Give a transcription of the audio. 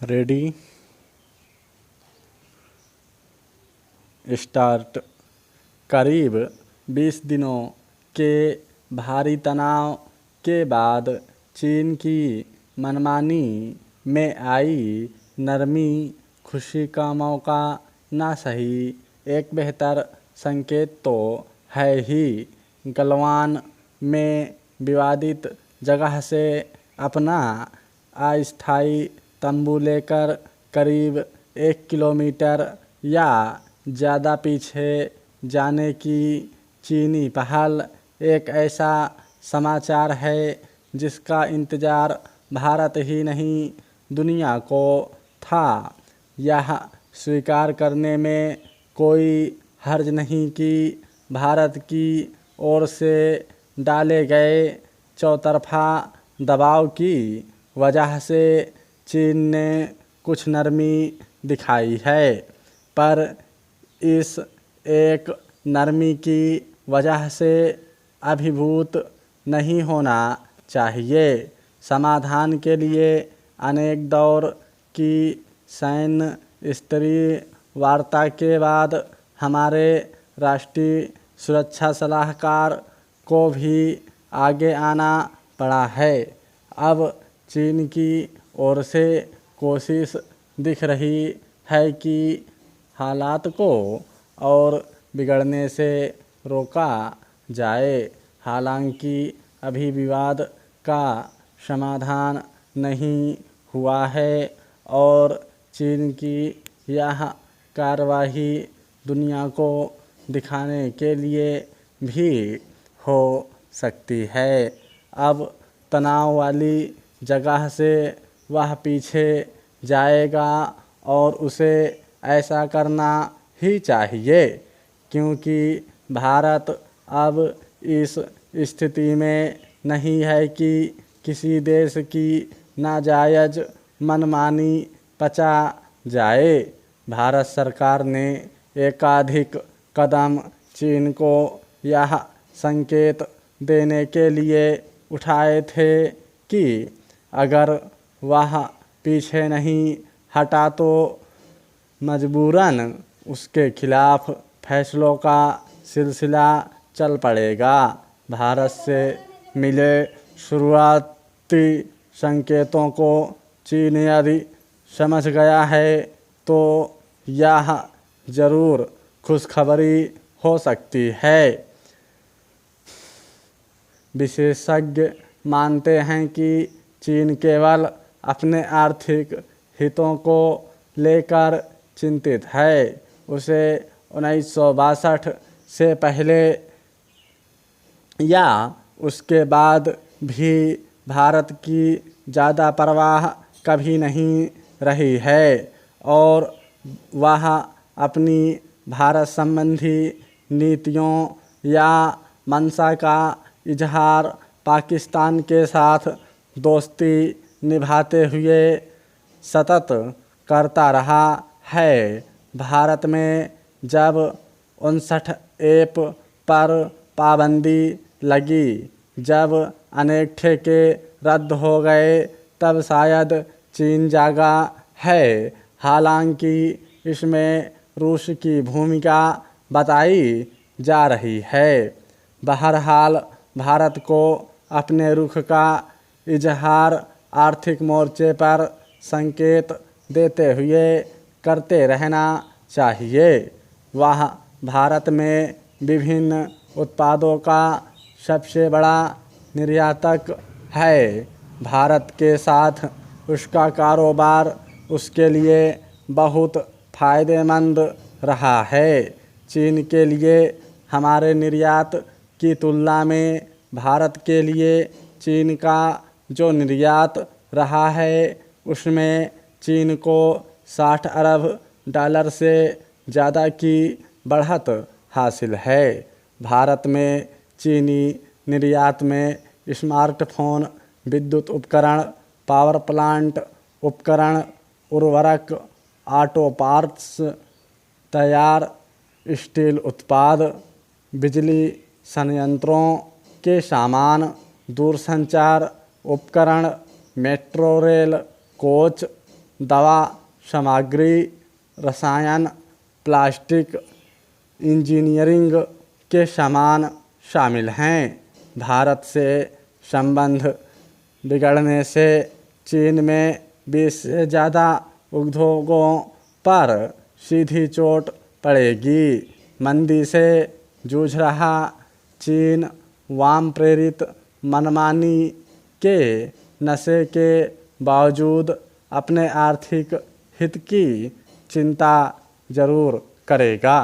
Ready start. करीब 20 दिनों के भारी तनाव के बाद चीन की मनमानी में आई नरमी खुशी का मौका ना सही एक बेहतर संकेत तो है ही। गलवान में विवादित जगह से अपना अस्थायी तंबू लेकर करीब 1 किलोमीटर या ज़्यादा पीछे जाने की चीनी पहल एक ऐसा समाचार है जिसका इंतज़ार भारत ही नहीं दुनिया को था। यह स्वीकार करने में कोई हर्ज नहीं कि भारत की ओर से डाले गए चौतरफा दबाव की वजह से चीन ने कुछ नरमी दिखाई है, पर इस एक नरमी की वजह से अभिभूत नहीं होना चाहिए। समाधान के लिए अनेक दौर की सैन्य स्तरीय वार्ता के बाद हमारे राष्ट्रीय सुरक्षा सलाहकार को भी आगे आना पड़ा है। अब चीन की ओर से कोशिश दिख रही है कि हालात को और बिगड़ने से रोका जाए। हालांकि अभी विवाद का समाधान नहीं हुआ है और चीन की यह कार्रवाई दुनिया को दिखाने के लिए भी हो सकती है। अब तनाव वाली जगह से वह पीछे जाएगा और उसे ऐसा करना ही चाहिए, क्योंकि भारत अब इस स्थिति में नहीं है कि किसी देश की नाजायज मनमानी पचा जाए। भारत सरकार ने एकाधिक कदम चीन को यह संकेत देने के लिए उठाए थे कि अगर वह पीछे नहीं हटा तो मजबूरन उसके खिलाफ फैसलों का सिलसिला चल पड़ेगा। भारत से मिले शुरुआती संकेतों को चीन यदि समझ गया है तो यह ज़रूर खुशखबरी हो सकती है। विशेषज्ञ मानते हैं कि चीन केवल अपने आर्थिक हितों को लेकर चिंतित है। उसे 1962 से पहले या उसके बाद भी भारत की ज़्यादा परवाह कभी नहीं रही है और वह अपनी भारत संबंधी नीतियों या मंशा का इजहार पाकिस्तान के साथ दोस्ती निभाते हुए सतत करता रहा है। भारत में जब 59 पर पाबंदी लगी, जब अनेक ठेके रद्द हो गए, तब शायद चीन जागा है। हालांकि इसमें रूस की भूमिका बताई जा रही है। बहरहाल भारत को अपने रुख का इजहार आर्थिक मोर्चे पर संकेत देते हुए करते रहना चाहिए। वह भारत में विभिन्न उत्पादों का सबसे बड़ा निर्यातक है। भारत के साथ उसका कारोबार उसके लिए बहुत फ़ायदेमंद रहा है। चीन के लिए हमारे निर्यात की तुलना में भारत के लिए चीन का जो निर्यात रहा है उसमें चीन को 60 अरब डॉलर से ज़्यादा की बढ़त हासिल है। भारत में चीनी निर्यात में स्मार्टफोन, विद्युत उपकरण, पावर प्लांट उपकरण, उर्वरक, ऑटो पार्ट्स, तैयार स्टील उत्पाद, बिजली संयंत्रों के सामान, दूरसंचार उपकरण, मेट्रो रेल, कोच, दवा सामग्री, रसायन, प्लास्टिक, इंजीनियरिंग के सामान शामिल हैं। भारत से संबंध बिगड़ने से चीन में 20 से ज़्यादा उद्योगों पर सीधी चोट पड़ेगी। मंदी से जूझ रहा चीन वाम प्रेरित मनमानी के नशे के बावजूद अपने आर्थिक हित की चिंता जरूर करेगा।